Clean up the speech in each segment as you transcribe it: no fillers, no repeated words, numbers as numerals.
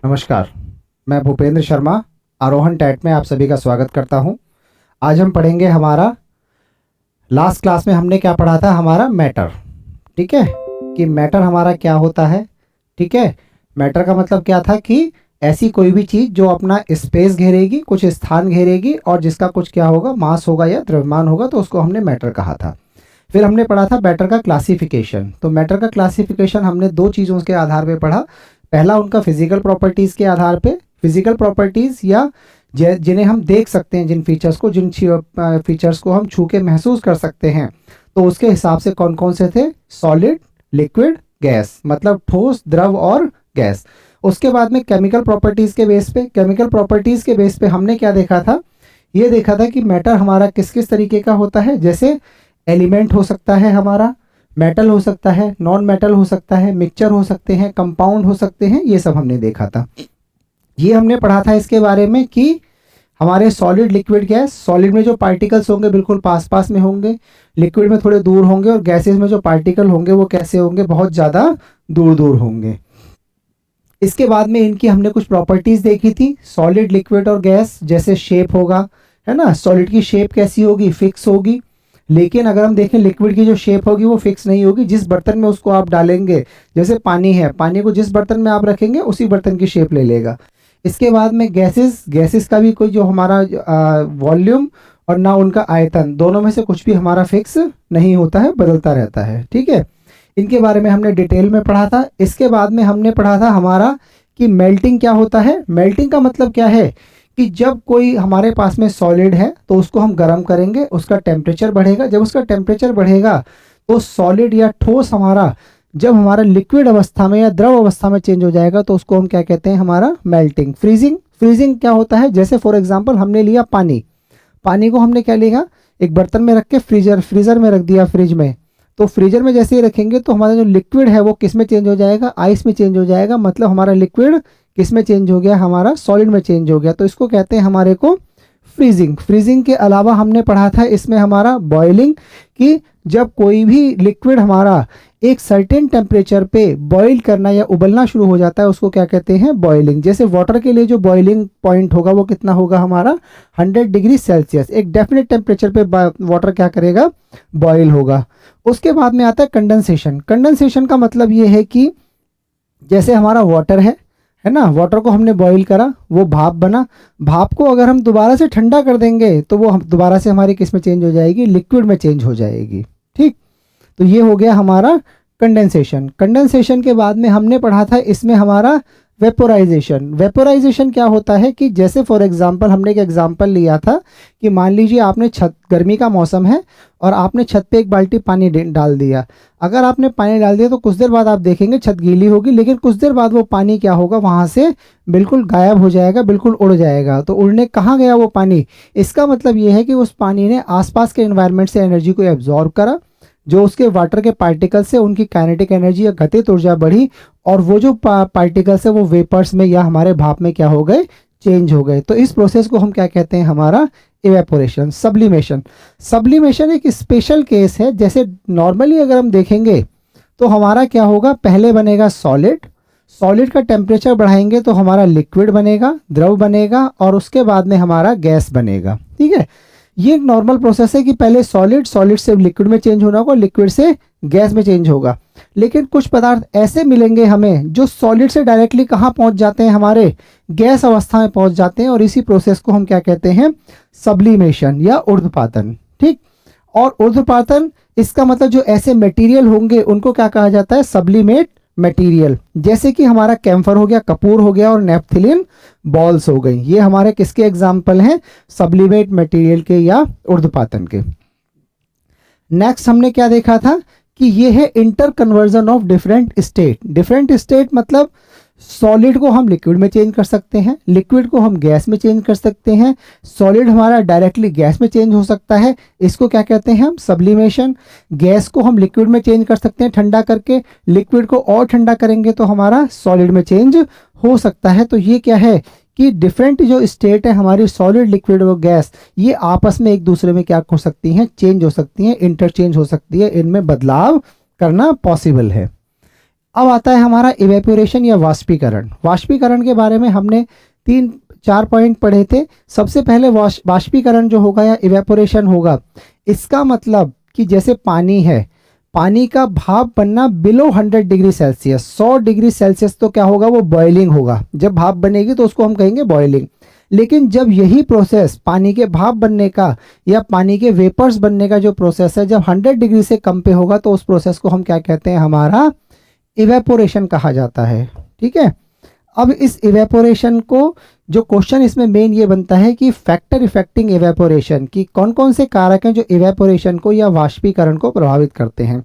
नमस्कार, मैं भूपेंद्र शर्मा आरोहण टैट में आप सभी का स्वागत करता हूं। आज हम पढ़ेंगे हमारा लास्ट क्लास में हमने क्या पढ़ा था, हमारा मैटर। ठीक है, कि मैटर हमारा क्या होता है। ठीक है, मैटर का मतलब क्या था कि ऐसी कोई भी चीज़ जो अपना स्पेस घेरेगी, कुछ स्थान घेरेगी और जिसका कुछ क्या होगा, मास होगा या द्रव्यमान होगा, तो उसको हमने मैटर कहा था। फिर हमने पढ़ा था मैटर का क्लासिफिकेशन। तो मैटर का क्लासिफिकेशन हमने दो चीज़ों के आधार पे पढ़ा। पहला उनका फिजिकल प्रॉपर्टीज़ के आधार पे, फिजिकल प्रॉपर्टीज़ या जिन्हें हम देख सकते हैं, जिन फीचर्स को हम छू के महसूस कर सकते हैं, तो उसके हिसाब से कौन कौन से थे, सॉलिड, लिक्विड, गैस, मतलब ठोस, द्रव और गैस। उसके बाद में केमिकल प्रॉपर्टीज़ के बेस पे, केमिकल प्रॉपर्टीज़ के बेस पे हमने क्या देखा था, ये देखा था कि मैटर हमारा किस किस तरीके का होता है। जैसे एलिमेंट हो सकता है हमारा, मेटल हो सकता है, नॉन मेटल हो सकता है, मिक्सचर हो सकते हैं, कंपाउंड हो सकते हैं, ये सब हमने देखा था। ये हमने पढ़ा था इसके बारे में कि हमारे सॉलिड, लिक्विड, गैस, सॉलिड में जो पार्टिकल्स होंगे बिल्कुल पास पास में होंगे, लिक्विड में थोड़े दूर होंगे, और गैसेस में जो पार्टिकल होंगे वो कैसे होंगे, बहुत ज़्यादा दूर दूर होंगे। इसके बाद में इनकी हमने कुछ प्रॉपर्टीज़ देखी थी, सॉलिड, लिक्विड और गैस। जैसे शेप होगा, है ना, सॉलिड की शेप कैसी होगी, फिक्स होगी। लेकिन अगर हम देखें लिक्विड की जो शेप होगी वो फिक्स नहीं होगी, जिस बर्तन में उसको आप डालेंगे, जैसे पानी है, पानी को जिस बर्तन में आप रखेंगे उसी बर्तन की शेप ले लेगा। इसके बाद में गैसेस का भी कोई जो हमारा वॉल्यूम और ना उनका आयतन, दोनों में से कुछ भी हमारा फिक्स नहीं होता है, बदलता रहता है। ठीक है, इनके बारे में हमने डिटेल में पढ़ा था। इसके बाद में हमने पढ़ा था हमारा कि मेल्टिंग क्या होता है। मेल्टिंग का मतलब क्या है कि जब कोई हमारे पास में सॉलिड है तो उसको हम गर्म करेंगे, उसका टेम्परेचर बढ़ेगा। जब उसका टेम्परेचर बढ़ेगा तो सॉलिड या ठोस हमारा जब हमारा लिक्विड अवस्था में या द्रव अवस्था में चेंज हो जाएगा तो उसको हम क्या कहते हैं, हमारा मेल्टिंग। फ्रीजिंग क्या होता है, जैसे फॉर एग्जांपल हमने लिया पानी, पानी को हमने क्या लिया, एक बर्तन में रख के फ्रीजर में रख दिया, फ्रिज में। तो फ्रीजर में जैसे ही रखेंगे तो हमारा जो लिक्विड है वो किस में चेंज हो जाएगा, आइस में चेंज हो जाएगा। मतलब हमारा लिक्विड किस में चेंज हो गया, हमारा सॉलिड में चेंज हो गया। तो इसको कहते हैं हमारे को फ्रीजिंग के अलावा हमने पढ़ा था इसमें हमारा बॉइलिंग, कि जब कोई भी लिक्विड हमारा एक सर्टेन टेम्परेचर पे बॉईल करना या उबलना शुरू हो जाता है, उसको क्या कहते हैं, बॉइलिंग। जैसे वाटर के लिए जो बॉइलिंग पॉइंट होगा वो कितना होगा, हमारा 100 डिग्री सेल्सियस। एक डेफिनेट टेम्परेचर पे वाटर क्या करेगा, बॉईल होगा। उसके बाद में आता है कंडेंसेशन। कंडेंसेशन का मतलब ये है कि जैसे हमारा वाटर है ना, वाटर को हमने बॉईल करा, वो भाप बना, भाप को अगर हम दोबारा से ठंडा कर देंगे तो वो दोबारा से हमारी किस में चेंज हो जाएगी, लिक्विड में चेंज हो जाएगी। ठीक, तो ये हो गया हमारा कंडेंसेशन। कंडेंसेशन के बाद में हमने पढ़ा था इसमें हमारा वेपोराइजेशन। वेपोराइजेशन क्या होता है कि जैसे फॉर एग्जांपल हमने एक एग्जांपल लिया था कि मान लीजिए आपने गर्मी का मौसम है और आपने छत पे एक बाल्टी पानी डाल दिया। अगर आपने पानी डाल दिया तो कुछ देर बाद आप देखेंगे छत गीली होगी, लेकिन कुछ देर बाद वो पानी क्या होगा, वहाँ से बिल्कुल गायब हो जाएगा, बिल्कुल उड़ जाएगा। तो उड़ने कहाँ गया वो पानी, इसका मतलब ये है कि उस पानी ने आसपास के एनवायरनमेंट से एनर्जी को एब्जॉर्ब करा, जो उसके वाटर के पार्टिकल्स से उनकी काइनेटिक एनर्जी या गतिज ऊर्जा बढ़ी, और वो जो पार्टिकल्स है वो वेपर्स में या हमारे भाप में क्या हो गए, चेंज हो गए। तो इस प्रोसेस को हम क्या कहते हैं, हमारा इवेपोरेशन। सब्लिमेशन एक स्पेशल केस है। जैसे नॉर्मली अगर हम देखेंगे तो हमारा क्या होगा, पहले बनेगा सॉलिड का टेम्परेचर बढ़ाएंगे तो हमारा लिक्विड बनेगा, द्रव बनेगा, और उसके बाद में हमारा गैस बनेगा। ठीक है, ये एक नॉर्मल प्रोसेस है कि पहले सॉलिड से लिक्विड में चेंज होना होगा, लिक्विड से गैस में चेंज होगा। लेकिन कुछ पदार्थ ऐसे मिलेंगे हमें जो सॉलिड से डायरेक्टली कहाँ पहुंच जाते हैं, हमारे गैस अवस्था में पहुंच जाते हैं, और इसी प्रोसेस को हम क्या कहते हैं, सब्लिमेशन या ऊर्ध्वपातन। ठीक, और ऊर्ध्वपातन इसका मतलब जो ऐसे मटेरियल होंगे उनको क्या कहा जाता है, सब्लिमेट मटेरियल। जैसे कि हमारा कैम्फर हो गया, कपूर हो गया, और नेफ्थिलिन बॉल्स हो गई। ये हमारे किसके एग्जाम्पल हैं, सब्लिमेट मटेरियल के या ऊर्ध्वपातन के। नेक्स्ट हमने क्या देखा था कि ये है inter conversion of different state मतलब सॉलिड को हम लिक्विड में चेंज कर सकते हैं, लिक्विड को हम गैस में चेंज कर सकते हैं, सॉलिड हमारा डायरेक्टली गैस में चेंज हो सकता है, इसको क्या कहते हैं हम, सब्लिमेशन। गैस को हम लिक्विड में चेंज कर सकते हैं ठंडा करके, लिक्विड को और ठंडा करेंगे तो हमारा सॉलिड में चेंज हो सकता है। तो ये क्या है कि डिफरेंट जो स्टेट है हमारी, सॉलिड, लिक्विड और गैस, ये आपस में एक दूसरे में क्या हो सकती हैं, चेंज हो सकती हैं, इंटरचेंज हो सकती है, इनमें बदलाव करना पॉसिबल है। अब आता है हमारा इवेपोरेशन या वाष्पीकरण। वाष्पीकरण के बारे में हमने 3-4 पॉइंट पढ़े थे। सबसे पहले वाष्पीकरण जो होगा या इवेपोरेशन होगा, इसका मतलब कि जैसे पानी है, पानी का भाप बनना below 100 degree Celsius, 100 degree Celsius तो क्या होगा, वो बॉइलिंग होगा। जब भाप बनेगी तो उसको हम कहेंगे बॉइलिंग। लेकिन जब यही प्रोसेस पानी के भाप बनने का या पानी के वेपर्स बनने का जो प्रोसेस है, जब 100 डिग्री से कम पे होगा तो उस प्रोसेस को हम क्या कहते हैं, हमारा इवेपोरेशन कहा जाता है। ठीक है। अब इस इवेपोरेशन को, जो क्वेश्चन इसमें मेन ये बनता है कि फैक्टर इफेक्टिंग इवेपोरेशन, की कौन कौन से कारक हैं जो इवेपोरेशन को या वाष्पीकरण को प्रभावित करते हैं।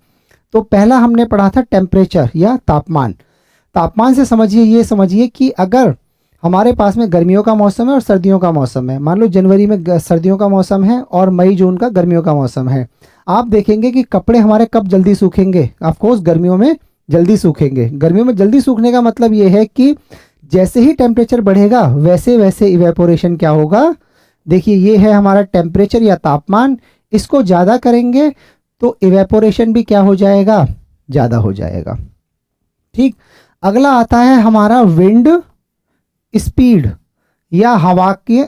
तो पहला हमने पढ़ा था टेम्परेचर या तापमान। तापमान से समझिए, ये समझिए कि अगर हमारे पास में गर्मियों का मौसम है और सर्दियों का मौसम है, मान लो जनवरी में सर्दियों का मौसम है और मई जून का गर्मियों का मौसम है, आप देखेंगे कि कपड़े हमारे कब जल्दी सूखेंगे, ऑफकोर्स गर्मियों में जल्दी सूखेंगे। गर्मियों में जल्दी सूखने का मतलब ये है कि जैसे ही टेम्परेचर बढ़ेगा वैसे वैसे इवेपोरेशन क्या होगा। देखिए ये है हमारा टेम्परेचर या तापमान, इसको ज़्यादा करेंगे तो इवेपोरेशन भी क्या हो जाएगा, ज़्यादा हो जाएगा। ठीक। अगला आता है हमारा विंड स्पीड या हवा की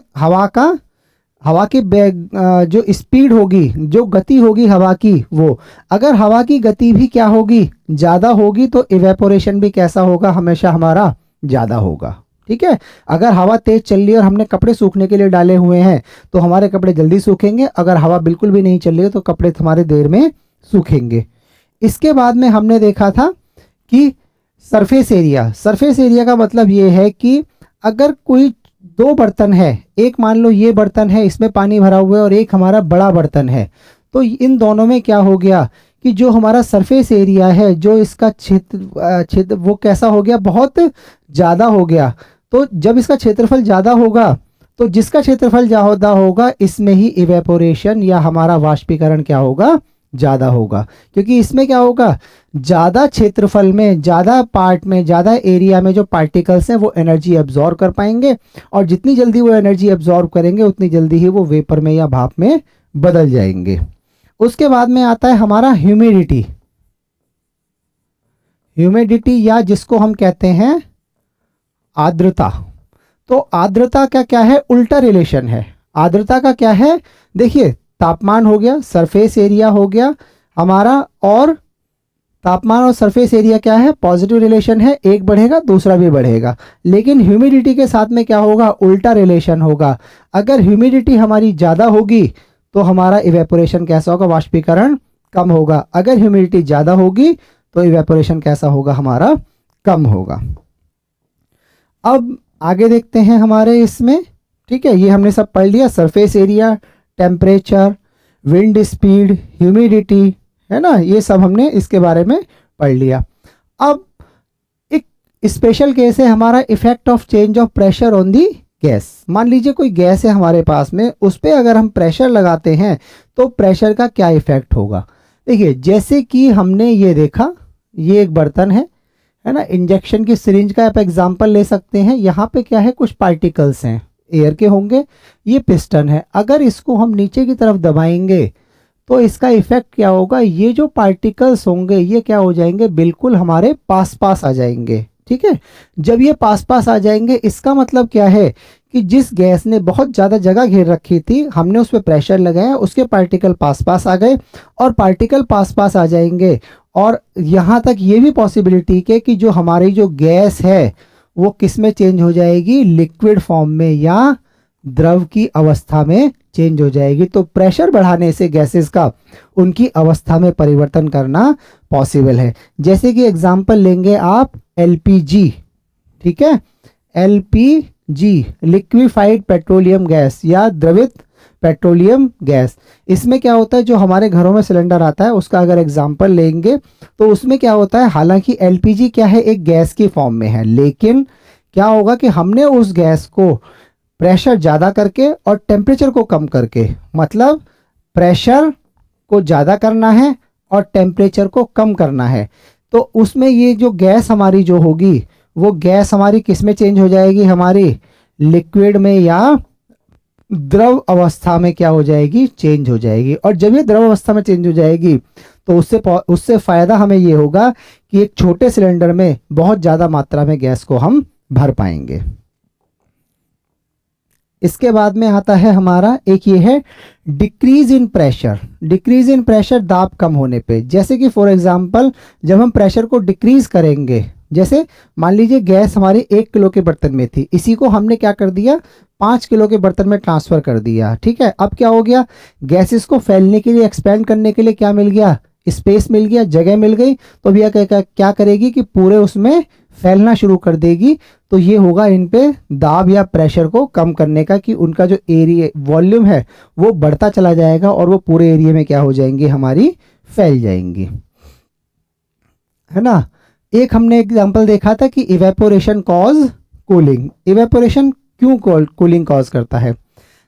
जो स्पीड होगी, जो गति होगी हवा की, वो अगर हवा की गति भी क्या होगी, ज़्यादा होगी, तो इवेपोरेशन भी कैसा होगा, हमेशा हमारा ज़्यादा होगा। ठीक है। अगर हवा तेज चल रही है और हमने कपड़े सूखने के लिए डाले हुए हैं तो हमारे कपड़े जल्दी सूखेंगे, अगर हवा बिल्कुल भी नहीं चल रही है तो कपड़े हमारे देर में सूखेंगे। इसके बाद में हमने देखा था कि सरफेस एरिया। सरफेस एरिया का मतलब ये है कि अगर कोई 2 बर्तन है, एक मान लो ये बर्तन है, इसमें पानी भरा हुआ है, और एक हमारा बड़ा बर्तन है, तो इन दोनों में क्या हो गया कि जो हमारा सरफेस एरिया है, जो इसका क्षेत्र वो कैसा हो गया, बहुत ज़्यादा हो गया। तो जब इसका क्षेत्रफल ज़्यादा होगा तो जिसका क्षेत्रफल ज़्यादा होगा इसमें ही इवेपोरेशन या हमारा वाष्पीकरण क्या होगा, ज़्यादा होगा। क्योंकि इसमें क्या होगा, ज़्यादा क्षेत्रफल में, ज़्यादा पार्ट में, ज़्यादा एरिया में जो पार्टिकल्स हैं वो एनर्जी एब्जॉर्ब कर पाएंगे, और जितनी जल्दी वो एनर्जी एब्जॉर्ब करेंगे उतनी जल्दी ही वो वेपर में या भाप में बदल जाएंगे। उसके बाद में आता है हमारा ह्यूमिडिटी। ह्यूमिडिटी या जिसको हम कहते हैं आर्द्रता। तो आर्द्रता का क्या है, उल्टा रिलेशन है। आर्द्रता का क्या है, देखिए तापमान हो गया, सरफेस एरिया हो गया हमारा, और तापमान और सरफेस एरिया क्या है, पॉजिटिव रिलेशन है, एक बढ़ेगा दूसरा भी बढ़ेगा। लेकिन ह्यूमिडिटी के साथ में क्या होगा, उल्टा रिलेशन होगा। अगर ह्यूमिडिटी हमारी ज़्यादा होगी तो हमारा इवेपोरेशन कैसा होगा, वाष्पीकरण कम होगा। अगर ह्यूमिडिटी ज़्यादा होगी तो इवेपोरेशन कैसा होगा, हमारा कम होगा। अब आगे देखते हैं हमारे इसमें। ठीक है, ये हमने सब पढ़ लिया, surface area, temperature, wind speed, humidity, है ना, ये सब हमने इसके बारे में पढ़ लिया। अब एक स्पेशल केस है हमारा effect of change of pressure on the gas. मान लीजिए कोई गैस है हमारे पास में, उस पर अगर हम प्रेशर लगाते हैं तो प्रेशर का क्या इफेक्ट होगा। देखिए जैसे कि हमने ये देखा, ये एक बर्तन है ना, इंजेक्शन की सिरिंज का आप एग्जांपल ले सकते हैं। यहाँ पे क्या है, कुछ पार्टिकल्स हैं, एयर के होंगे, ये पिस्टन है। अगर इसको हम नीचे की तरफ दबाएंगे तो इसका इफेक्ट क्या होगा, ये जो पार्टिकल्स होंगे ये क्या हो जाएंगे, बिल्कुल हमारे पास पास आ जाएंगे। ठीक है, जब ये पास पास आ जाएंगे इसका मतलब क्या है कि जिस गैस ने बहुत ज़्यादा जगह घेर रखी थी, हमने उस पर प्रेशर लगाया, उसके पार्टिकल पास पास आ गए, और पार्टिकल पास पास आ जाएंगे। और यहाँ तक ये भी पॉसिबिलिटी के कि जो हमारी जो गैस है वो किस में चेंज हो जाएगी, लिक्विड फॉर्म में या द्रव की अवस्था में चेंज हो जाएगी। तो प्रेशर बढ़ाने से गैसेस का उनकी अवस्था में परिवर्तन करना पॉसिबल है। जैसे कि एग्जांपल लेंगे आप एलपीजी। ठीक है, एलपीजी लिक्विफाइड पेट्रोलियम गैस या द्रवित पेट्रोलियम गैस। इसमें क्या होता है, जो हमारे घरों में सिलेंडर आता है उसका अगर एग्जांपल लेंगे तो उसमें क्या होता है, हालांकि एलपीजी क्या है, एक गैस की फॉर्म में है, लेकिन क्या होगा कि हमने उस गैस को प्रेशर ज़्यादा करके और टेम्परेचर को कम करके, मतलब प्रेशर को ज़्यादा करना है और टेम्परेचर को कम करना है, तो उसमें ये जो गैस हमारी जो होगी वो गैस हमारी किस में चेंज हो जाएगी, हमारी लिक्विड में या द्रव अवस्था में क्या हो जाएगी, चेंज हो जाएगी। और जब ये द्रव अवस्था में चेंज हो जाएगी तो उससे फायदा हमें ये होगा कि एक छोटे सिलेंडर में बहुत ज़्यादा मात्रा में गैस को हम भर पाएंगे। इसके बाद में आता है हमारा एक ये है decrease in pressure. Decrease in pressure दाब कम होने पे, जैसे कि फॉर एग्जांपल जब हम प्रेशर को डिक्रीज करेंगे, जैसे मान लीजिए गैस हमारी 1 किलो के बर्तन में थी, इसी को हमने क्या कर दिया 5 किलो के बर्तन में ट्रांसफ़र कर दिया। ठीक है, अब क्या हो गया, गैसेस को फैलने के लिए, एक्सपेंड करने के लिए क्या मिल गया, स्पेस मिल गया, जगह मिल गई। तो भैया क्या करेगी कि पूरे उसमें फैलना शुरू कर देगी। तो ये होगा इन पे दाब या प्रेशर को कम करने का, कि उनका जो एरिया वॉल्यूम है वो बढ़ता चला जाएगा और वो पूरे एरिया में क्या हो जाएंगी, हमारी फैल जाएंगी, है ना। एक हमने एग्जांपल देखा था कि इवेपोरेशन कॉज कूलिंग। इवेपोरेशन क्यों कूलिंग कॉज करता है,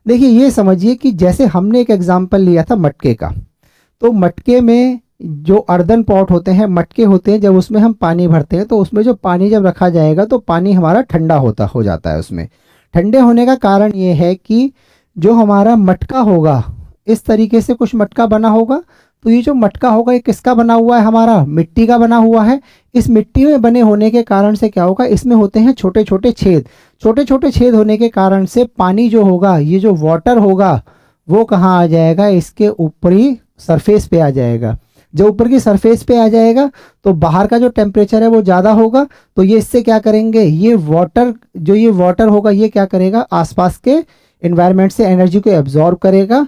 देखिए ये समझिए कि जैसे हमने एक एग्जांपल लिया था मटके का, तो मटके में जो अर्दन पॉट होते हैं, मटके होते हैं, जब उसमें हम पानी भरते हैं तो उसमें जो पानी जब रखा जाएगा तो पानी हमारा ठंडा हो जाता है। उसमें ठंडे होने का कारण ये है कि जो हमारा मटका होगा, इस तरीके से कुछ मटका बना होगा। तो ये जो मटका होगा ये किसका बना हुआ है, हमारा मिट्टी का बना हुआ है। इस मिट्टी में बने होने के कारण से क्या होगा, इसमें होते हैं छोटे छोटे छेद। छोटे छोटे छेद होने के कारण से पानी जो होगा, ये जो वाटर होगा वो कहाँ आ जाएगा, इसके ऊपरी सरफेस पे आ जाएगा। जब ऊपर की सरफेस पे आ जाएगा तो बाहर का जो टेम्परेचर है वो ज़्यादा होगा। तो ये इससे क्या करेंगे, ये वाटर होगा ये क्या करेगा, आसपास के इन्वायरमेंट से एनर्जी को एब्जॉर्ब करेगा।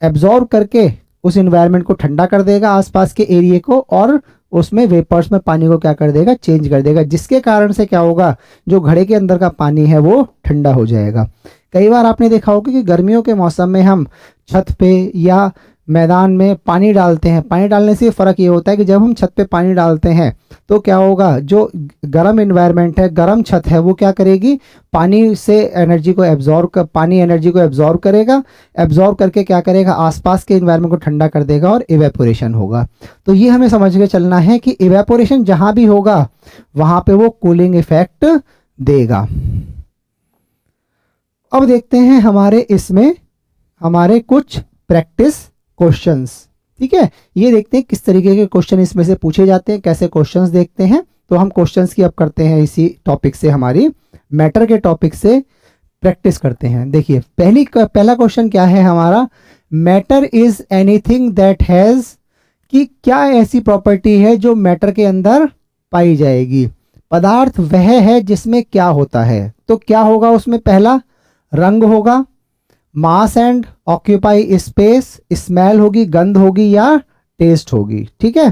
एब्जॉर्ब करके उस इन्वायरमेंट को ठंडा कर देगा, आसपास के एरिया को, और उसमें वेपर्स में पानी को क्या कर देगा, चेंज कर देगा। जिसके कारण से क्या होगा, जो घड़े के अंदर का पानी है वो ठंडा हो जाएगा। कई बार आपने देखा होगा कि गर्मियों के मौसम में हम छत पे या मैदान में पानी डालते हैं। पानी डालने से फ़र्क ये होता है कि जब हम छत पे पानी डालते हैं तो क्या होगा, जो गर्म इन्वायरमेंट है, गर्म छत है, वो क्या करेगी, पानी से एनर्जी को एब्जॉर्ब करेगा। एब्जॉर्ब करके क्या करेगा, आसपास के इन्वायरमेंट को ठंडा कर देगा और इवेपोरेशन होगा। तो ये हमें समझ के चलना है कि इवेपोरेशन जहाँ भी होगा वहाँ पे वो कूलिंग इफेक्ट देगा। अब देखते हैं हमारे कुछ प्रैक्टिस क्वेश्चंस। ठीक है, ये देखते हैं किस तरीके के क्वेश्चन इसमें से पूछे जाते हैं, कैसे क्वेश्चंस देखते हैं। तो हम क्वेश्चंस की अब करते हैं इसी टॉपिक से, हमारी मैटर के टॉपिक से प्रैक्टिस करते हैं। देखिए पहला क्वेश्चन क्या है हमारा, matter is anything that has, कि क्या ऐसी प्रॉपर्टी है जो मैटर के अंदर पाई जाएगी। पदार्थ वह है जिसमें क्या होता है, तो क्या होगा उसमें, पहला रंग होगा, मास एंड ऑक्यूपाई स्पेस, स्मेल होगी, गंध होगी, या टेस्ट होगी। ठीक है,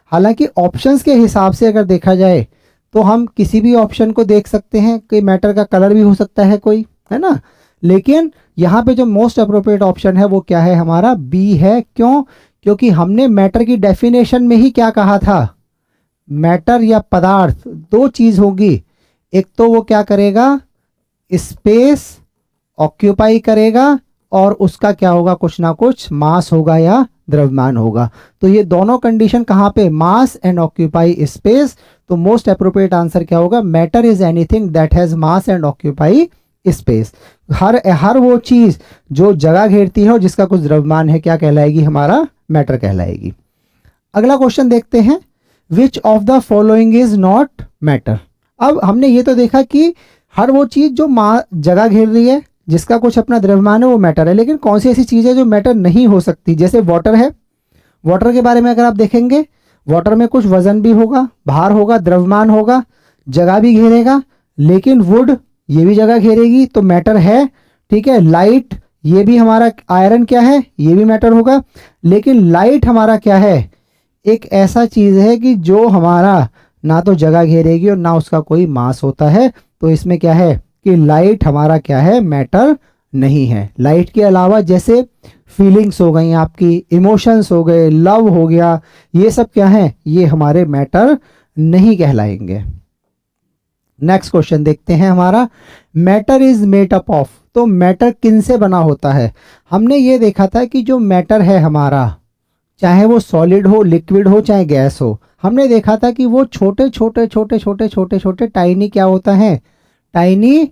हालांकि ऑप्शंस के हिसाब से अगर देखा जाए तो हम किसी भी ऑप्शन को देख सकते हैं कि मैटर का कलर भी हो सकता है कोई, है ना। लेकिन यहाँ पे जो मोस्ट अप्रोप्रिएट ऑप्शन है वो क्या है, हमारा बी है। क्यों, क्योंकि हमने मैटर की डेफिनेशन में ही क्या कहा था, मैटर या पदार्थ दो चीज़ होगी, एक तो वो क्या करेगा, स्पेस ऑक्यूपाई करेगा, और उसका क्या होगा, कुछ ना कुछ मास होगा या द्रव्यमान होगा। तो ये दोनों कंडीशन कहाँ पे, मास एंड ऑक्यूपाई स्पेस। तो मोस्ट अप्रोप्रिएट आंसर क्या होगा, matter is anything that has mass and occupy space. हर वो चीज जो जगह घेरती है और जिसका कुछ द्रव्यमान है क्या कहलाएगी, हमारा मैटर कहलाएगी। अगला क्वेश्चन देखते हैं, which of the following is not matter. अब हमने ये तो देखा कि हर वो चीज जो जगह घेर रही है, जिसका कुछ अपना द्रव्यमान है, वो मैटर है। लेकिन कौन सी ऐसी चीज़ है जो मैटर नहीं हो सकती, जैसे वाटर है। वाटर के बारे में अगर आप देखेंगे, वाटर में कुछ वजन भी होगा, भार होगा, द्रव्यमान होगा, जगह भी घेरेगा। लेकिन वुड ये भी जगह घेरेगी, तो मैटर है। ठीक है, लाइट ये भी हमारा, आयरन क्या है, ये भी मैटर होगा। लेकिन लाइट हमारा क्या है, एक ऐसा चीज़ है कि जो हमारा ना तो जगह घेरेगी और ना उसका कोई मास होता है। तो इसमें क्या है कि लाइट हमारा क्या है, मैटर नहीं है। लाइट के अलावा जैसे फीलिंग्स हो गई आपकी, इमोशंस हो गए, लव हो गया, ये सब क्या है, ये हमारे मैटर नहीं कहलाएंगे। नेक्स्ट क्वेश्चन देखते हैं हमारा, matter is made up of. तो मैटर किन से बना होता है। हमने ये देखा था कि जो मैटर है हमारा, चाहे वो सॉलिड हो, लिक्विड हो, चाहे गैस हो, हमने देखा था कि वो छोटे छोटे टाइनी क्या होता है, टाइनी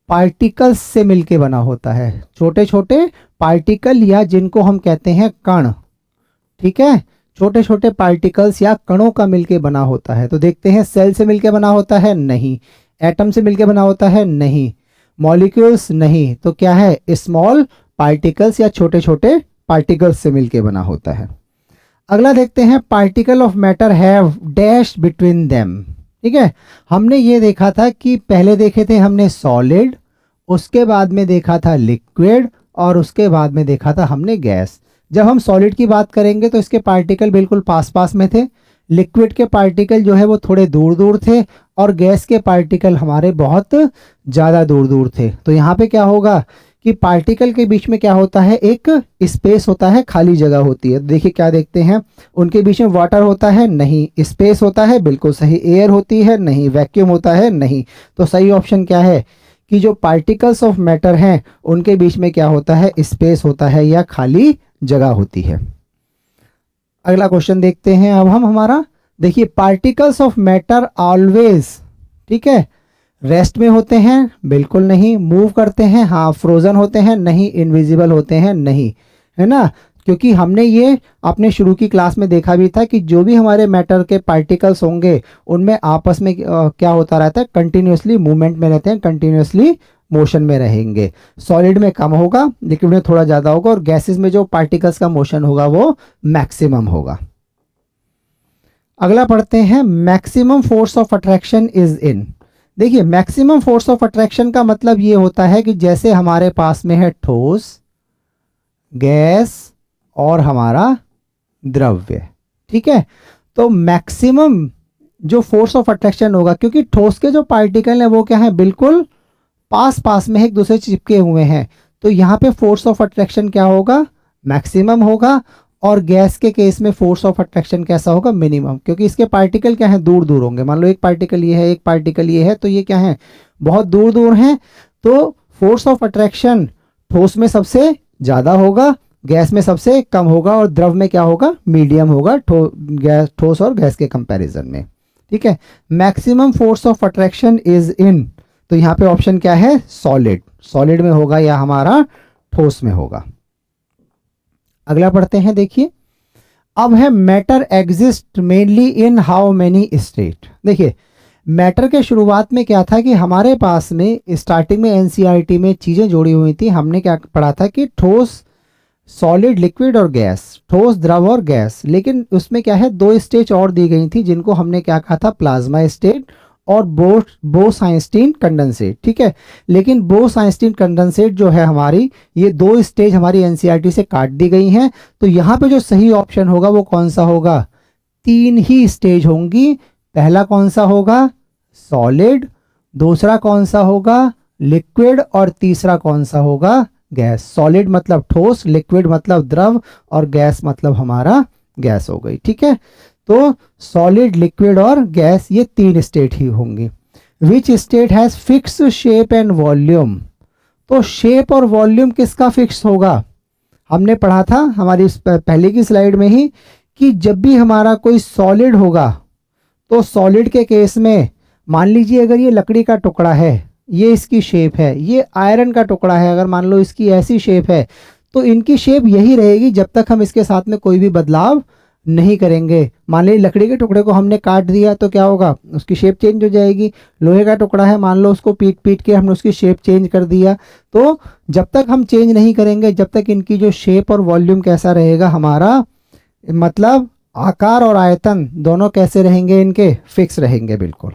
पार्टिकल्स से मिलके बना होता है, छोटे छोटे पार्टिकल या जिनको हम कहते हैं कण, ठीक है, छोटे छोटे पार्टिकल्स या कणों का मिलके बना होता है। तो देखते हैं सेल से मिलके बना होता है, नहीं। एटम से मिलके बना होता है, नहीं। मॉलिक्यूल्स, नहीं। तो क्या है, स्मॉल पार्टिकल्स या छोटे छोटे पार्टिकल्स से मिलके बना होता है। अगला देखते हैं, particle of matter have dash between them, ठीक है। हमने ये देखा था कि पहले देखे थे हमने सॉलिड, उसके बाद में देखा था लिक्विड, और उसके बाद में देखा था हमने गैस। जब हम सॉलिड की बात करेंगे तो इसके पार्टिकल बिल्कुल पास पास में थे, लिक्विड के पार्टिकल जो है वो थोड़े दूर दूर थे, और गैस के पार्टिकल हमारे बहुत ज़्यादा दूर दूर थे। तो यहाँ पे क्या होगा कि पार्टिकल के बीच में क्या होता है, एक स्पेस होता है, खाली जगह होती है। देखिए क्या देखते हैं, उनके बीच में वाटर होता है, नहीं। स्पेस होता है, बिल्कुल सही। एयर होती है, नहीं। वैक्यूम होता है, नहीं। तो सही ऑप्शन क्या है कि जो पार्टिकल्स ऑफ मैटर हैं उनके बीच में क्या होता है, स्पेस होता है या खाली जगह होती है। अगला क्वेश्चन देखते हैं अब हम हमारा। देखिए, पार्टिकल्स ऑफ मैटर ऑलवेज, ठीक है, रेस्ट में होते हैं, बिल्कुल नहीं। मूव करते हैं, हाँ। फ्रोजन होते हैं, नहीं। इनविजिबल होते हैं, नहीं, है ना। क्योंकि हमने ये अपने शुरू की क्लास में देखा भी था कि जो भी हमारे मैटर के पार्टिकल्स होंगे उनमें आपस में क्या होता रहता है, कंटिन्यूसली मूवमेंट में रहते हैं, कंटिन्यूसली मोशन में रहेंगे। सॉलिड में कम होगा, लिक्विड में थोड़ा ज़्यादा होगा, और गैसेस में जो पार्टिकल्स का मोशन होगा वो मैक्सिमम होगा। अगला पढ़ते हैं, maximum force of attraction is in. देखिए, मैक्सिमम फोर्स ऑफ अट्रैक्शन का मतलब ये होता है कि जैसे हमारे पास में है ठोस, गैस और हमारा द्रव्य, ठीक है। तो मैक्सिमम जो फोर्स ऑफ अट्रैक्शन होगा, क्योंकि ठोस के जो पार्टिकल हैं वो क्या है, बिल्कुल पास पास में एक दूसरे से चिपके हुए हैं, तो यहाँ पे फोर्स ऑफ अट्रैक्शन क्या होगा, मैक्सिमम होगा। और गैस के केस में फोर्स ऑफ अट्रैक्शन कैसा होगा, मिनिमम, क्योंकि इसके पार्टिकल क्या है, दूर दूर होंगे। मान लो एक पार्टिकल ये है, एक पार्टिकल ये है, तो ये क्या है, बहुत दूर दूर हैं। तो फोर्स ऑफ अट्रैक्शन ठोस में सबसे ज़्यादा होगा, गैस में सबसे कम होगा, और द्रव में क्या होगा, मीडियम होगा, ठोस और गैस के कंपैरिजन में, ठीक है। Maximum force of attraction is in, तो यहाँ पे ऑप्शन क्या है, सॉलिड। सॉलिड में होगा या हमारा ठोस में होगा। अगला पढ़ते हैं, देखिए अब है, matter exist mainly in how many state. देखिए, मैटर के शुरुआत में क्या था कि हमारे पास में स्टार्टिंग में एनसीईआरटी में चीज़ें जोड़ी हुई थी। हमने क्या पढ़ा था कि ठोस, सॉलिड, लिक्विड और गैस, ठोस, द्रव और गैस। लेकिन उसमें क्या है, दो स्टेज और दी गई थी जिनको हमने क्या कहा था, प्लाज्मा स्टेट और बोस-आइंस्टीन कंडेंसेट, ठीक है। लेकिन बोस-आइंस्टीन कंडेंसेट जो है हमारी, ये दो स्टेज हमारी एनसीईआरटी से काट दी गई हैं। तो यहाँ पे जो सही ऑप्शन होगा वो कौन सा होगा, 3 ही स्टेज होंगी। पहला कौन सा होगा, सॉलिड, दूसरा कौन सा होगा, लिक्विड, और तीसरा कौन सा होगा, गैस। सॉलिड मतलब ठोस, लिक्विड मतलब द्रव, और गैस मतलब हमारा गैस हो गई, ठीक है। तो सॉलिड, लिक्विड और गैस, ये 3 स्टेट ही होंगी। Which state has fix shape and volume. तो शेप और वॉल्यूम किसका फिक्स होगा, हमने पढ़ा था हमारी पहले की स्लाइड में ही कि जब भी हमारा कोई सॉलिड होगा, तो सॉलिड के केस में मान लीजिए अगर ये लकड़ी का टुकड़ा है, ये इसकी शेप है, ये आयरन का टुकड़ा है, अगर मान लो इसकी ऐसी शेप है, तो इनकी शेप यही रहेगी जब तक हम इसके साथ में कोई भी बदलाव नहीं करेंगे। मान लीजिए लकड़ी के टुकड़े को हमने काट दिया तो क्या होगा, उसकी शेप चेंज हो जाएगी। लोहे का टुकड़ा है, मान लो उसको पीट पीट के हमने उसकी शेप चेंज कर दिया, तो जब तक हम चेंज नहीं करेंगे, जब तक इनकी जो शेप और वॉल्यूम कैसा रहेगा हमारा, मतलब आकार और आयतन दोनों कैसे रहेंगे, इनके फिक्स रहेंगे बिल्कुल।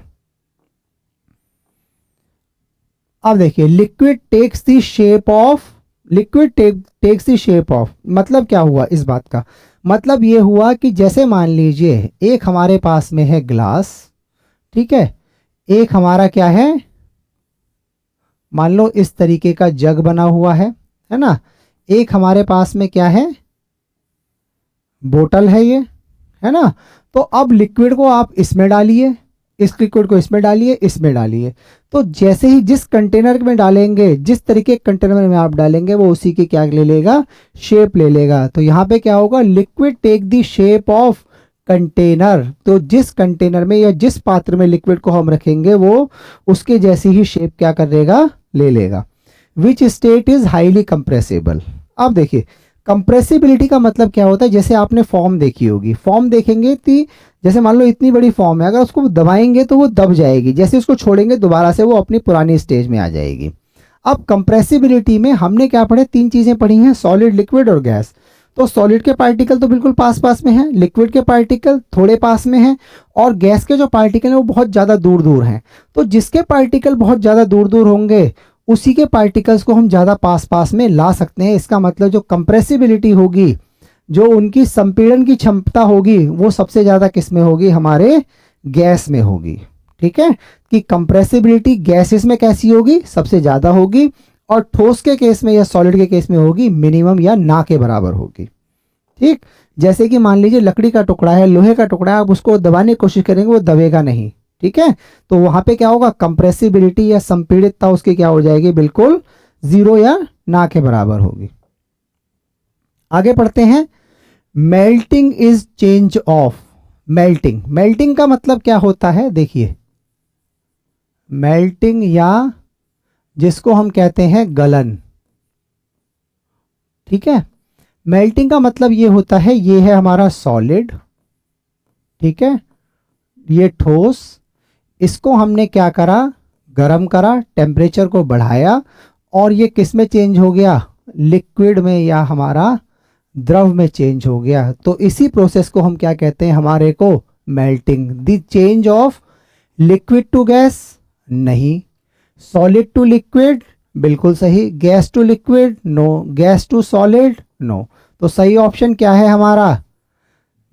अब देखिए, liquid takes the shape of, liquid takes the shape of, मतलब क्या हुआ इस बात का, मतलब ये हुआ कि जैसे मान लीजिए एक हमारे पास में है ग्लास, ठीक है, एक हमारा क्या है, मान लो इस तरीके का जग बना हुआ है ना। एक हमारे पास में क्या है, बोतल है, ये है ना। तो अब लिक्विड को आप इसमें डालिए, इस लिक्विड को इसमें डालिए, इसमें डालिए, तो जैसे ही जिस कंटेनर में डालेंगे, जिस तरीके के कंटेनर में आप डालेंगे, वो उसी की क्या ले लेगा, शेप ले लेगा। तो यहाँ पे क्या होगा, liquid take the shape of container. तो जिस कंटेनर में या जिस पात्र में लिक्विड को हम रखेंगे, वो उसके जैसी ही शेप क्या करेगा, ले लेगा। Which state is highly compressible. अब देखिए कंप्रेसिबिलिटी का मतलब क्या होता है, जैसे आपने फॉर्म देखी होगी, फॉर्म देखेंगे तो जैसे मान लो इतनी बड़ी फॉर्म है, अगर उसको दबाएंगे तो वो दब जाएगी, जैसे उसको छोड़ेंगे दोबारा से वो अपनी पुरानी स्टेज में आ जाएगी। अब कंप्रेसिबिलिटी में हमने क्या पढ़े, 3 चीज़ें पढ़ी हैं, सॉलिड, लिक्विड और गैस। तो सॉलिड के पार्टिकल तो बिल्कुल पास पास में हैं, लिक्विड के पार्टिकल थोड़े पास में हैं, और गैस के जो पार्टिकल हैं वो बहुत ज़्यादा दूर दूर हैं। तो जिसके पार्टिकल बहुत ज़्यादा दूर दूर होंगे उसी के पार्टिकल्स को हम ज़्यादा पास पास में ला सकते हैं। इसका मतलब जो कंप्रेसिबिलिटी होगी, जो उनकी संपीड़न की क्षमता होगी, वो सबसे ज़्यादा किस में होगी, हमारे गैस में होगी। ठीक है, कि कंप्रेसिबिलिटी गैसेस में कैसी होगी, सबसे ज़्यादा होगी, और ठोस के केस में या सॉलिड के केस में होगी मिनिमम या ना के बराबर होगी। ठीक, जैसे कि मान लीजिए लकड़ी का टुकड़ा है, लोहे का टुकड़ा है, आप उसको दबाने की कोशिश करेंगे वो दबेगा नहीं। ठीक है, तो वहां पे क्या होगा, कंप्रेसिबिलिटी या संपीड़ितता उसकी क्या हो जाएगी, बिल्कुल 0 या ना के बराबर होगी। आगे पढ़ते हैं, melting is change of. Melting, melting का मतलब क्या होता है, देखिए मेल्टिंग या जिसको हम कहते हैं गलन। ठीक है, मेल्टिंग का मतलब ये होता है, ये है हमारा सॉलिड, ठीक है, ये ठोस, इसको हमने क्या करा, गरम करा, टेम्परेचर को बढ़ाया, और ये किस में चेंज हो गया, लिक्विड में या हमारा द्रव में चेंज हो गया। तो इसी प्रोसेस को हम क्या कहते हैं, हमारे को melting. The change of liquid to gas नहीं, सॉलिड टू लिक्विड बिल्कुल सही, gas to liquid no, gas to solid no. तो सही ऑप्शन क्या है हमारा,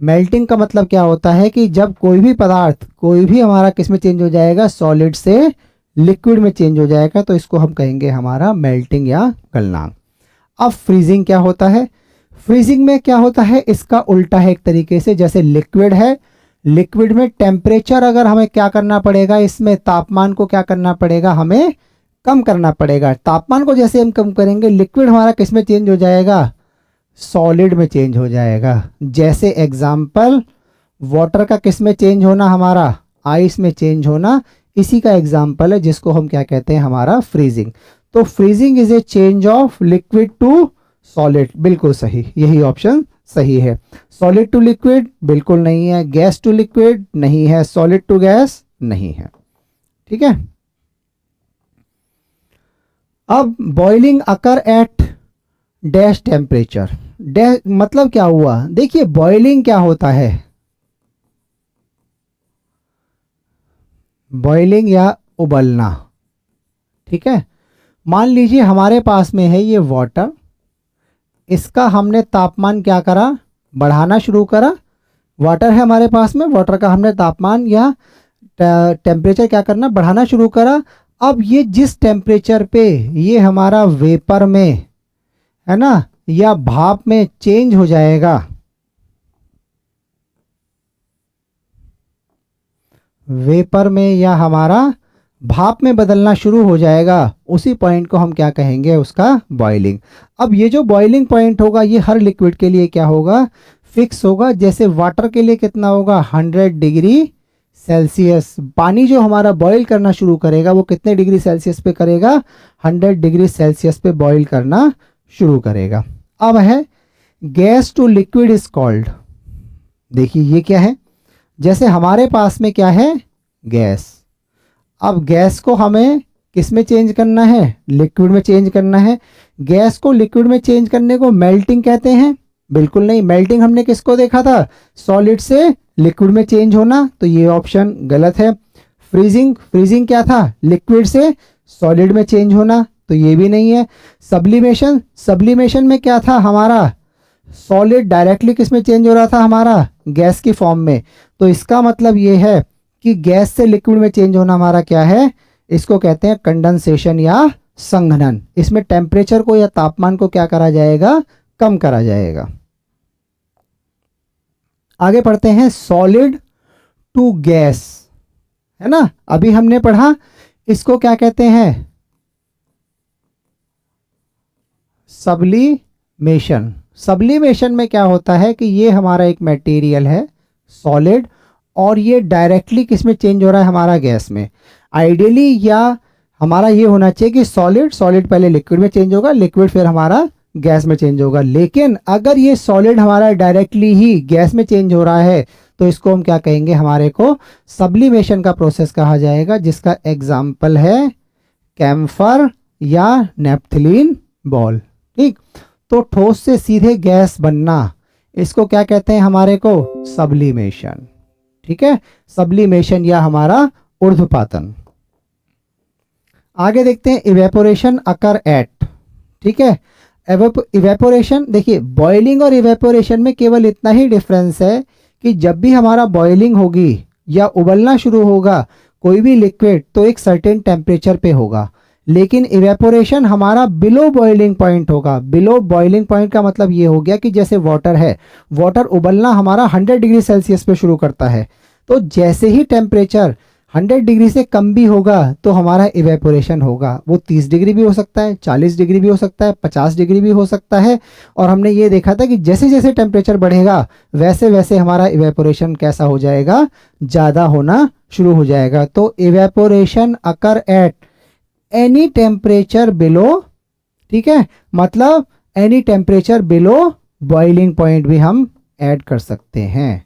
मेल्टिंग का मतलब क्या होता है कि जब कोई भी पदार्थ, कोई भी हमारा किस में चेंज हो जाएगा, सॉलिड से लिक्विड में चेंज हो जाएगा, तो इसको हम कहेंगे हमारा मेल्टिंग या गलनांक। अब फ्रीजिंग क्या होता है, फ्रीजिंग में क्या होता है, इसका उल्टा है एक तरीके से। जैसे लिक्विड है, लिक्विड में टेम्परेचर अगर हमें क्या करना पड़ेगा, इसमें तापमान को क्या करना पड़ेगा, हमें कम करना पड़ेगा। तापमान को जैसे हम कम करेंगे, लिक्विड हमारा किस में चेंज हो जाएगा, सॉलिड में चेंज हो जाएगा। जैसे एग्जाम्पल वाटर का किस में चेंज होना, हमारा आइस में चेंज होना, इसी का एग्जाम्पल है जिसको हम क्या कहते हैं, हमारा फ्रीजिंग। तो freezing is a change of liquid to solid, बिल्कुल सही, यही ऑप्शन सही है। सॉलिड टू लिक्विड बिल्कुल नहीं है, गैस टू लिक्विड नहीं है, सॉलिड टू गैस नहीं है। ठीक है, अब boiling occur at dash temperature. Dash मतलब क्या हुआ, देखिए बॉइलिंग क्या होता है, बॉइलिंग या उबलना। ठीक है, मान लीजिए हमारे पास में है ये वाटर, इसका हमने तापमान क्या करा, बढ़ाना शुरू करा। वाटर है हमारे पास में, वाटर का हमने तापमान या टेम्परेचर क्या करना, बढ़ाना शुरू करा। अब ये जिस टेम्परेचर पे ये हमारा वेपर में है ना, या भाप में चेंज हो जाएगा, वेपर में या हमारा भाप में बदलना शुरू हो जाएगा, उसी पॉइंट को हम क्या कहेंगे, उसका बॉइलिंग। अब ये जो बॉइलिंग पॉइंट होगा, ये हर लिक्विड के लिए क्या होगा, फिक्स होगा। जैसे वाटर के लिए कितना होगा, 100 डिग्री सेल्सियस। पानी जो हमारा बॉईल करना शुरू करेगा वो कितने डिग्री सेल्सियस पे करेगा, 100 डिग्री सेल्सियस पे बॉईल करना शुरू करेगा। अब है gas to liquid is called. देखिए ये क्या है, जैसे हमारे पास में क्या है, गैस। अब गैस को हमें किस में चेंज करना है, लिक्विड में चेंज करना है। गैस को लिक्विड में चेंज करने को मेल्टिंग कहते हैं, बिल्कुल नहीं। मेल्टिंग हमने किसको देखा था, सॉलिड से लिक्विड में चेंज होना, तो ये ऑप्शन गलत है। फ्रीजिंग, फ्रीजिंग क्या था, लिक्विड से सॉलिड में चेंज होना, तो ये भी नहीं है। सब्लिमेशन, सब्लिमेशन में क्या था हमारा, सॉलिड डायरेक्टली किस में चेंज हो रहा था, हमारा गैस की फॉर्म में। तो इसका मतलब ये है कि गैस से लिक्विड में चेंज होना हमारा क्या है, इसको कहते हैं कंडेंसेशन या संघनन। इसमें टेम्परेचर को या तापमान को क्या करा जाएगा, कम करा जाएगा। आगे पढ़ते हैं, सॉलिड टू गैस, है ना, अभी हमने पढ़ा, इसको क्या कहते हैं, सब्लिमेशन। सब्लिमेशन में क्या होता है कि ये हमारा एक मटेरियल है सॉलिड, और ये डायरेक्टली किस में चेंज हो रहा है, हमारा गैस में। आइडियली या हमारा ये होना चाहिए कि सॉलिड सॉलिड पहले लिक्विड में चेंज होगा, लिक्विड फिर हमारा गैस में चेंज होगा। लेकिन अगर ये सॉलिड हमारा डायरेक्टली ही गैस में चेंज हो रहा है तो इसको हम क्या कहेंगे, हमारे को सब्लिमेशन का प्रोसेस कहा जाएगा, जिसका एग्जाम्पल है कैम्फर या नेप्थलीन बॉल। ठीक, तो ठोस से सीधे गैस बनना, इसको क्या कहते हैं, हमारे को सब्लिमेशन। ठीक है, सब्लिमेशन या हमारा ऊर्ध्वपातन। आगे देखते हैं इवेपोरेशन अकर एट। ठीक है, इवेपोरेशन, देखिए बॉइलिंग और इवेपोरेशन में केवल इतना ही डिफरेंस है कि जब भी हमारा बॉइलिंग होगी या उबलना शुरू होगा कोई भी लिक्विड तो एक सर्टेन टेम्परेचर पे होगा, लेकिन इवेपोरेशन हमारा बिलो बॉइलिंग पॉइंट होगा। बिलो बॉइलिंग पॉइंट का मतलब ये हो गया कि जैसे वाटर है, वाटर उबलना हमारा 100 डिग्री सेल्सियस पे शुरू करता है, तो जैसे ही टेम्परेचर 100 डिग्री से कम भी होगा तो हमारा इवेपोरेशन होगा। वो 30 डिग्री भी हो सकता है, 40 डिग्री भी हो सकता है, 50 डिग्री भी हो सकता है। और हमने ये देखा था कि जैसे जैसे टेम्परेचर बढ़ेगा वैसे वैसे हमारा इवेपोरेशन कैसा हो जाएगा, ज़्यादा होना शुरू हो जाएगा। तो evaporation occur at any temperature below, ठीक है, मतलब any temperature below boiling point भी हम ऐड कर सकते हैं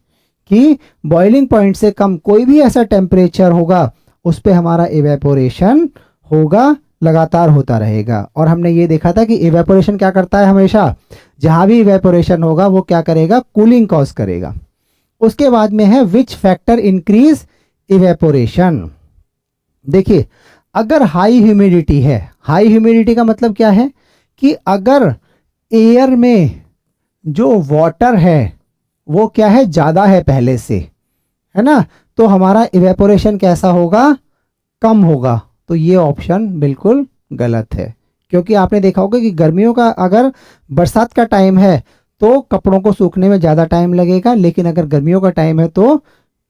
कि बॉइलिंग पॉइंट से कम कोई भी ऐसा टेम्परेचर होगा उस पे हमारा इवेपोरेशन होगा, लगातार होता रहेगा। और हमने ये देखा था कि इवेपोरेशन क्या करता है, हमेशा जहां भी इवेपोरेशन होगा वो क्या करेगा, कूलिंग कॉज करेगा। उसके बाद में है विच फैक्टर इंक्रीज इवेपोरेशन। देखिए अगर हाई ह्यूमिडिटी है, हाई ह्यूमिडिटी का मतलब क्या है कि अगर एयर में जो वाटर है वो क्या है, ज़्यादा है पहले से, है ना, तो हमारा इवेपोरेशन कैसा होगा, कम होगा। तो ये ऑप्शन बिल्कुल गलत है, क्योंकि आपने देखा होगा कि गर्मियों का, अगर बरसात का टाइम है तो कपड़ों को सूखने में ज़्यादा टाइम लगेगा, लेकिन अगर गर्मियों का टाइम है तो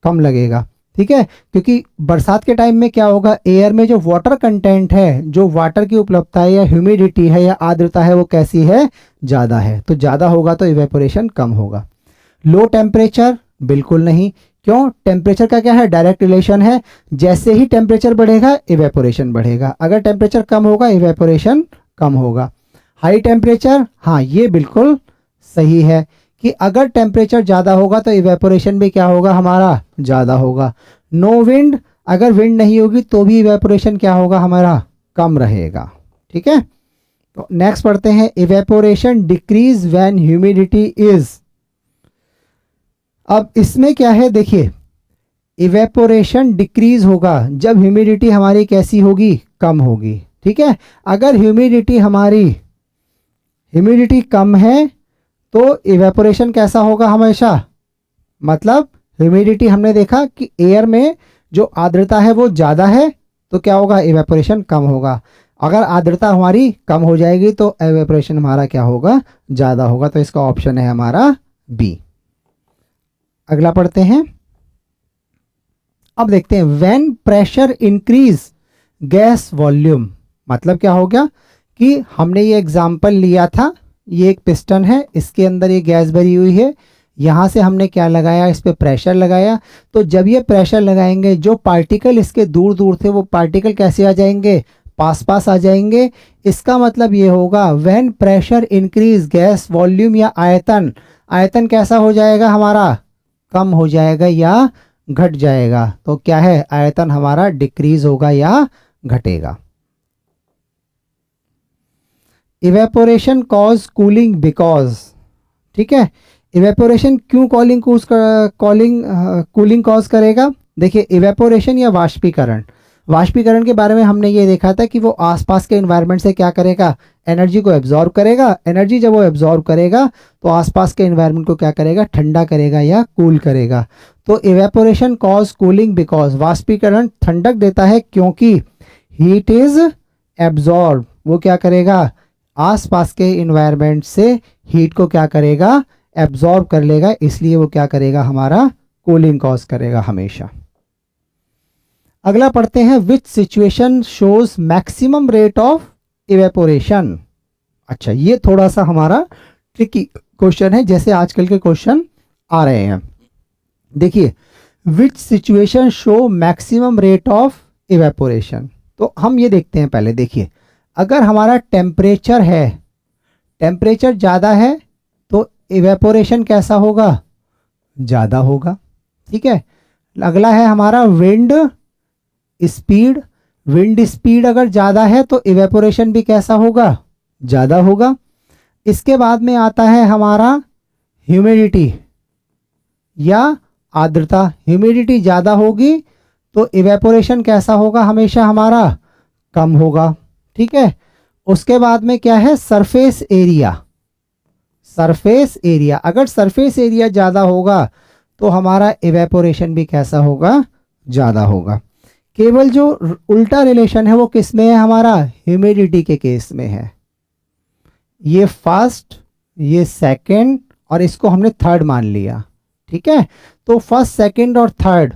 कम लगेगा। ठीक है, क्योंकि बरसात के टाइम में क्या होगा, एयर में जो वाटर कंटेंट है, जो वाटर की उपलब्धता है या ह्यूमिडिटी है या आर्द्रता है वो कैसी है, ज़्यादा है, तो ज़्यादा होगा तो इवेपोरेशन कम होगा। लो टेम्परेचर बिल्कुल नहीं, क्यों, टेम्परेचर का क्या है, डायरेक्ट रिलेशन है, जैसे ही टेम्परेचर बढ़ेगा इवेपोरेशन बढ़ेगा, अगर टेम्परेचर कम होगा इवेपोरेशन कम होगा। हाई टेम्परेचर, हाँ ये बिल्कुल सही है कि अगर टेम्परेचर ज़्यादा होगा तो इवेपोरेशन भी क्या होगा, हमारा ज़्यादा होगा। नो विंड, अगर विंड नहीं होगी तो भी इवेपोरेशन क्या होगा, हमारा कम रहेगा। ठीक है, तो नेक्स्ट पढ़ते हैं evaporation decrease when humidity is. अब इसमें क्या है, देखिए इवेपोरेशन डिक्रीज होगा जब ह्यूमिडिटी हमारी कैसी होगी, कम होगी। ठीक है, अगर ह्यूमिडिटी कम है तो इवेपोरेशन कैसा होगा, हमेशा, मतलब ह्यूमिडिटी हमने देखा कि एयर में जो आर्द्रता है वो ज़्यादा है तो क्या होगा, इवेपोरेशन कम होगा। अगर आर्द्रता हमारी कम हो जाएगी तो इवेपोरेशन हमारा क्या होगा, ज़्यादा होगा। तो इसका ऑप्शन है हमारा बी। अगला पढ़ते हैं, अब देखते हैं when pressure increase gas volume. मतलब क्या हो गया कि हमने ये एग्जाम्पल लिया था, ये एक पिस्टन है, इसके अंदर ये गैस भरी हुई है, यहाँ से हमने क्या लगाया, इस पे प्रेशर लगाया। तो जब ये प्रेशर लगाएंगे जो पार्टिकल इसके दूर दूर थे वो पार्टिकल कैसे आ जाएंगे, पास पास आ जाएंगे। इसका मतलब ये होगा when pressure increase gas volume या आयतन, आयतन कैसा हो जाएगा, हमारा कम हो जाएगा या घट जाएगा। तो क्या है, आयतन हमारा डिक्रीज होगा या घटेगा। इवेपोरेशन कॉज कूलिंग बिकॉज, ठीक है, इवेपोरेशन क्यों कूलिंग कॉज करेगा। देखिए इवेपोरेशन या वाष्पीकरण, वाष्पीकरण के बारे में हमने ये देखा था कि वो आसपास के एनवायरनमेंट से क्या करेगा, एनर्जी को एब्जॉर्ब करेगा। एनर्जी जब वो एब्जॉर्ब करेगा तो आसपास के एनवायरनमेंट को क्या करेगा, ठंडा करेगा या कूल करेगा। तो इवेपोरेशन कॉज कूलिंग बिकॉज, वाष्पीकरण ठंडक देता है क्योंकि हीट इज एब्जॉर्ब, वो क्या करेगा, आसपास के एनवायरनमेंट से हीट को क्या करेगा, एब्जॉर्ब कर लेगा, इसलिए वो क्या करेगा, हमारा कूलिंग कॉज करेगा हमेशा। अगला पढ़ते हैं विच situation shows maximum rate of evaporation. अच्छा ये थोड़ा सा हमारा ट्रिकी क्वेश्चन है, जैसे आजकल के क्वेश्चन आ रहे हैं। देखिए विच situation show maximum rate of evaporation, तो हम ये देखते हैं पहले। देखिए, अगर हमारा टेम्परेचर है, टेम्परेचर ज़्यादा है तो इवेपोरेशन कैसा होगा, ज़्यादा होगा। ठीक है, अगला है हमारा विंड स्पीड। विंड स्पीड अगर ज़्यादा है तो इवेपोरेशन भी कैसा होगा, ज़्यादा होगा। इसके बाद में आता है हमारा ह्यूमिडिटी या आर्द्रता। ह्यूमिडिटी ज़्यादा होगी तो इवेपोरेशन कैसा होगा, हमेशा हमारा कम होगा। ठीक है, उसके बाद में क्या है, सरफेस एरिया। सरफेस एरिया, अगर सरफेस एरिया ज़्यादा होगा तो हमारा इवेपोरेशन भी कैसा होगा, ज़्यादा होगा। केवल जो उल्टा रिलेशन है वो किस में है, हमारा ह्यूमिडिटी के केस में है। ये फर्स्ट, ये सेकंड और इसको हमने थर्ड मान लिया। ठीक है, तो फर्स्ट सेकंड और थर्ड,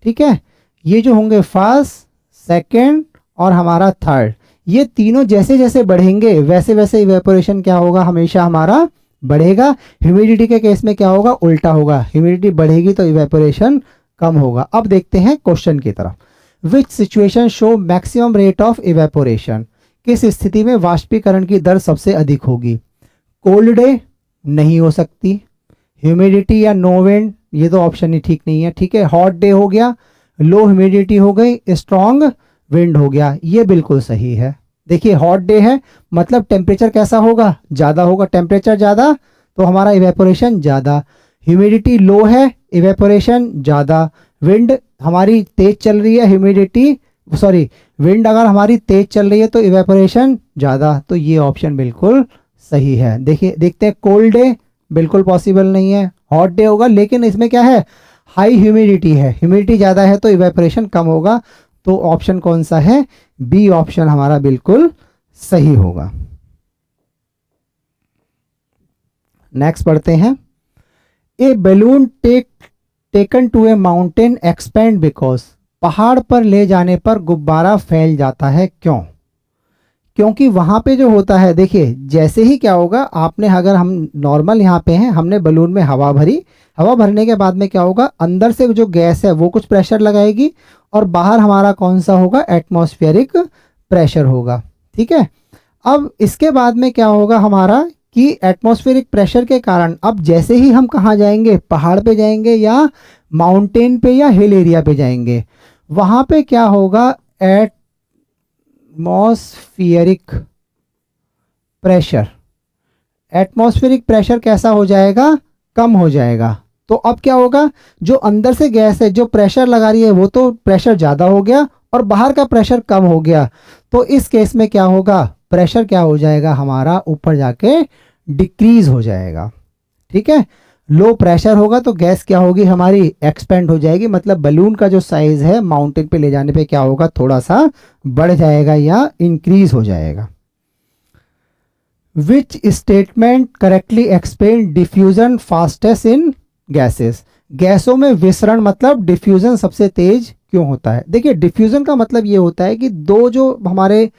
ठीक है, ये जो होंगे फर्स्ट सेकंड और हमारा थर्ड, ये तीनों जैसे जैसे बढ़ेंगे वैसे वैसे इवेपोरेशन क्या होगा, हमेशा हमारा बढ़ेगा। ह्यूमिडिटी के केस में क्या होगा, उल्टा होगा। ह्यूमिडिटी बढ़ेगी तो इवेपोरेशन कम होगा। अब देखते हैं क्वेश्चन की तरफ। विच situation show maximum rate of evaporation, किस स्थिति में वाष्पीकरण की दर सबसे अधिक होगी। कोल्ड डे नहीं हो सकती, ह्यूमिडिटी या नो विंड ये तो ऑप्शन ही ठीक नहीं है। ठीक है, हॉट डे हो गया, लो ह्यूमिडिटी हो गई, स्ट्रॉन्ग विंड हो गया, ये बिल्कुल सही है। देखिए, हॉट डे है मतलब टेम्परेचर कैसा होगा, ज़्यादा होगा। टेम्परेचर ज़्यादा तो हमारा इवेपोरेशन ज़्यादा। ह्यूमिडिटी लो है, इवेपोरेशन ज़्यादा। विंड हमारी तेज चल रही है, ह्यूमिडिटी सॉरी विंड अगर हमारी तेज चल रही है तो इवेपोरेशन ज़्यादा। तो ये ऑप्शन बिल्कुल सही है। देखिए, देखते हैं, कोल्ड डे बिल्कुल पॉसिबल नहीं है। हॉट डे होगा लेकिन इसमें क्या है, हाई ह्यूमिडिटी है, ह्यूमिडिटी ज़्यादा है तो इवेपोरेशन कम होगा। तो ऑप्शन कौन सा है, बी ऑप्शन हमारा बिल्कुल सही होगा। नेक्स्ट पढ़ते हैं। A balloon taken to a mountain expand because, पहाड़ पर ले जाने पर गुब्बारा फैल जाता है, क्यों। क्योंकि वहाँ पे जो होता है, देखिए जैसे ही क्या होगा, आपने अगर हम नॉर्मल यहाँ पे हैं, हमने बलून में हवा भरी, हवा भरने के बाद में क्या होगा, अंदर से जो गैस है वो कुछ प्रेशर लगाएगी और बाहर हमारा कौन सा होगा, एटमॉस्फेरिक प्रेशर होगा। ठीक है, अब इसके बाद में क्या होगा हमारा कि एटमॉस्फेरिक प्रेशर के कारण अब जैसे ही हम कहाँ जाएंगे, पहाड़ पे जाएंगे या माउंटेन पे या हिल एरिया पे जाएंगे, वहाँ पे क्या होगा, एटमॉस्फेरिक प्रेशर, एटमॉस्फेरिक प्रेशर कैसा हो जाएगा, कम हो जाएगा। तो अब क्या होगा, जो अंदर से गैस है जो प्रेशर लगा रही है वो तो प्रेशर ज़्यादा हो गया और बाहर का प्रेशर कम हो गया। तो इस केस में क्या होगा, प्रेशर क्या हो जाएगा हमारा, ऊपर जाके डिक्रीज हो जाएगा। ठीक है, लो प्रेशर होगा तो गैस क्या होगी हमारी, एक्सपेंड हो जाएगी। मतलब बलून का जो साइज है माउंटेन पे ले जाने पे क्या होगा, थोड़ा सा बढ़ जाएगा या इंक्रीज हो जाएगा। Which statement correctly explain diffusion fastest in gases, गैसों में विसरण मतलब डिफ्यूजन सबसे तेज क्यों होता है। देखिए, डिफ्यूजन का मतलब ये होता है कि दो जो हमारे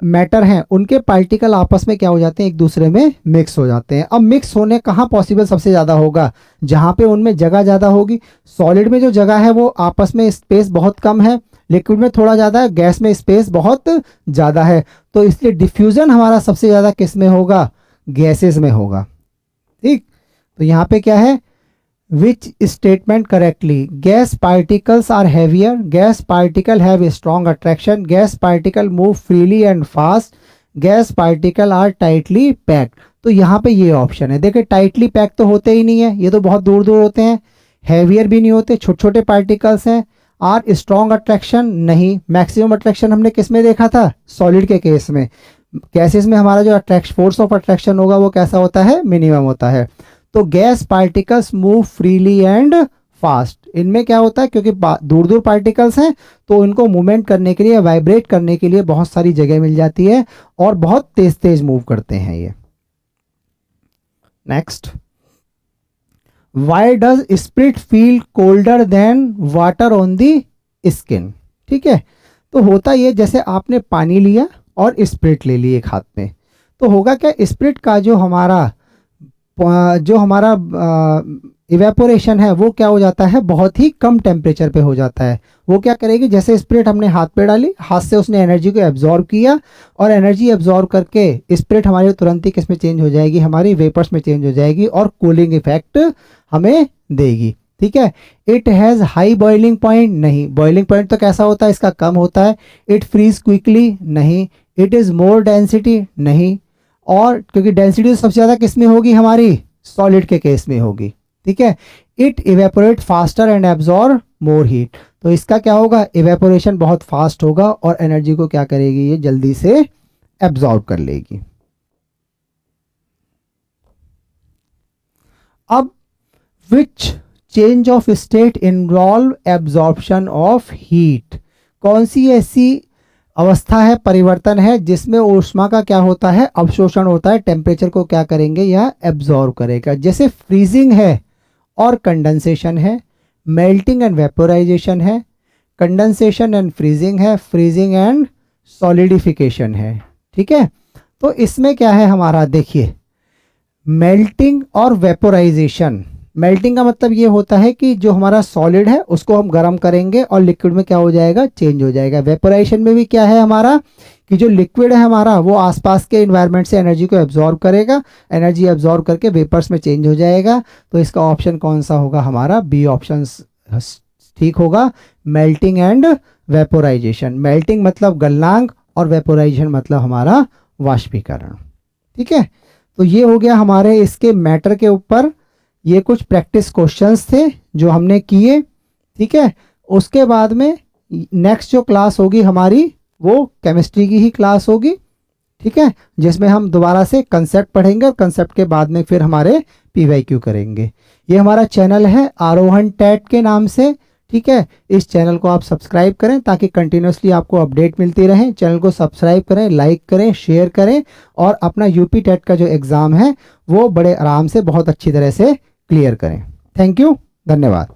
मैटर हैं उनके पार्टिकल आपस में क्या हो जाते हैं, एक दूसरे में मिक्स हो जाते हैं। अब मिक्स होने कहाँ पॉसिबल सबसे ज़्यादा होगा, जहाँ पे उनमें जगह ज़्यादा होगी। सॉलिड में जो जगह है वो आपस में स्पेस बहुत कम है, लिक्विड में थोड़ा ज़्यादा है, गैस में स्पेस बहुत ज़्यादा है। तो इसलिए डिफ्यूज़न हमारा सबसे ज़्यादा किस में होगा, गैसेस में होगा। ठीक, तो यहाँ पे क्या है, Which statement correctly? Gas particles are heavier. Gas particle have a strong attraction. Gas particle move freely and fast. Gas particle are tightly packed. तो यहाँ पे ये ऑप्शन है। देखिए, टाइटली पैक तो होते ही नहीं है, ये तो बहुत दूर दूर होते हैं। हैवियर भी नहीं होते, छोटे छोटे पार्टिकल्स हैं। आर स्ट्रॉन्ग अट्रैक्शन नहीं, मैक्सिमम अट्रैक्शन हमने किस में देखा था, सॉलिड के केस में। गैसेस में हमारा जो अट्रैक्शन फोर्स ऑफ अट्रैक्शन होगा वो कैसा होता है, मिनिमम होता है। तो gas particles move freely and fast, इनमें क्या होता है, क्योंकि दूर दूर पार्टिकल्स हैं तो इनको मूवमेंट करने के लिए, वाइब्रेट करने के लिए बहुत सारी जगह मिल जाती है और बहुत तेज तेज मूव करते हैं ये। Next, why does spirit feel colder than water on the skin. ठीक है, तो होता ये, जैसे आपने पानी लिया और स्पिरिट ले ली एक हाथ में, तो होगा क्या, स्पिरिट का जो हमारा इवेपोरेशन है वो क्या हो जाता है, बहुत ही कम टेम्परेचर पे हो जाता है। वो क्या करेगी, जैसे स्पिरिट हमने हाथ पे डाली, हाथ से उसने एनर्जी को एब्जॉर्ब किया और एनर्जी एब्जॉर्ब करके स्पिरिट हमारी तुरंत ही किस में चेंज हो जाएगी, हमारी वेपर्स में चेंज हो जाएगी और कूलिंग इफेक्ट हमें देगी। ठीक है। It has high boiling point, नहीं, बॉइलिंग पॉइंट तो कैसा होता है, इसका कम होता है। इट फ्रीज क्विकली, नहीं। इट इज़ मोर डेंसिटी, नहीं। और क्योंकि डेंसिटी तो सबसे ज़्यादा किस में होगी, हमारी सॉलिड के केस में होगी। ठीक है। It evaporate faster and absorb more heat, तो इसका क्या होगा, इवेपोरेशन बहुत फास्ट होगा और एनर्जी को क्या करेगी, ये जल्दी से एब्जॉर्ब कर लेगी। अब which change of state involve absorption of heat, कौन सी ऐसी अवस्था है, परिवर्तन है जिसमें ऊष्मा का क्या होता है, अवशोषण होता है, टेम्परेचर को क्या करेंगे, या एब्जॉर्ब करेगा। जैसे फ्रीजिंग है और कंडेंसेशन है, मेल्टिंग एंड वेपोराइजेशन है, कंडेंसेशन एंड फ्रीजिंग है, फ्रीजिंग एंड सॉलिडिफिकेशन है। ठीक है। तो इसमें क्या है हमारा, देखिए, मेल्टिंग और वेपोराइजेशन। मेल्टिंग का मतलब ये होता है कि जो हमारा सॉलिड है उसको हम गर्म करेंगे और लिक्विड में क्या हो जाएगा, चेंज हो जाएगा। वेपोराइजेशन में भी क्या है हमारा, कि जो लिक्विड है हमारा वो आसपास के इन्वायरमेंट से एनर्जी को एब्जॉर्ब करेगा, एनर्जी एब्जॉर्ब करके वेपर्स में चेंज हो जाएगा। तो इसका ऑप्शन कौन सा होगा हमारा, बी ऑप्शन ठीक होगा, मेल्टिंग एंड वेपोराइजेशन। मेल्टिंग मतलब गलनांक और वेपोराइजेशन मतलब हमारा वाष्पीकरण। ठीक है। तो ये हो गया हमारे इसके मैटर के ऊपर, ये कुछ प्रैक्टिस क्वेश्चंस थे जो हमने किए। ठीक है। उसके बाद में नेक्स्ट जो क्लास होगी हमारी वो केमिस्ट्री की ही क्लास होगी। ठीक है। जिसमें हम दोबारा से कंसेप्ट पढ़ेंगे और कंसेप्ट के बाद में फिर हमारे पीवाईक्यू करेंगे। ये हमारा चैनल है आरोहण टैट के नाम से। ठीक है। इस चैनल को आप सब्सक्राइब करें ताकि कंटिन्यूसली आपको अपडेट मिलती रहे। चैनल को सब्सक्राइब करें, लाइक करें, शेयर करें और अपना यूपी टेट का जो एग्ज़ाम है वो बड़े आराम से बहुत अच्छी तरह से क्लियर करें। थैंक यू, धन्यवाद।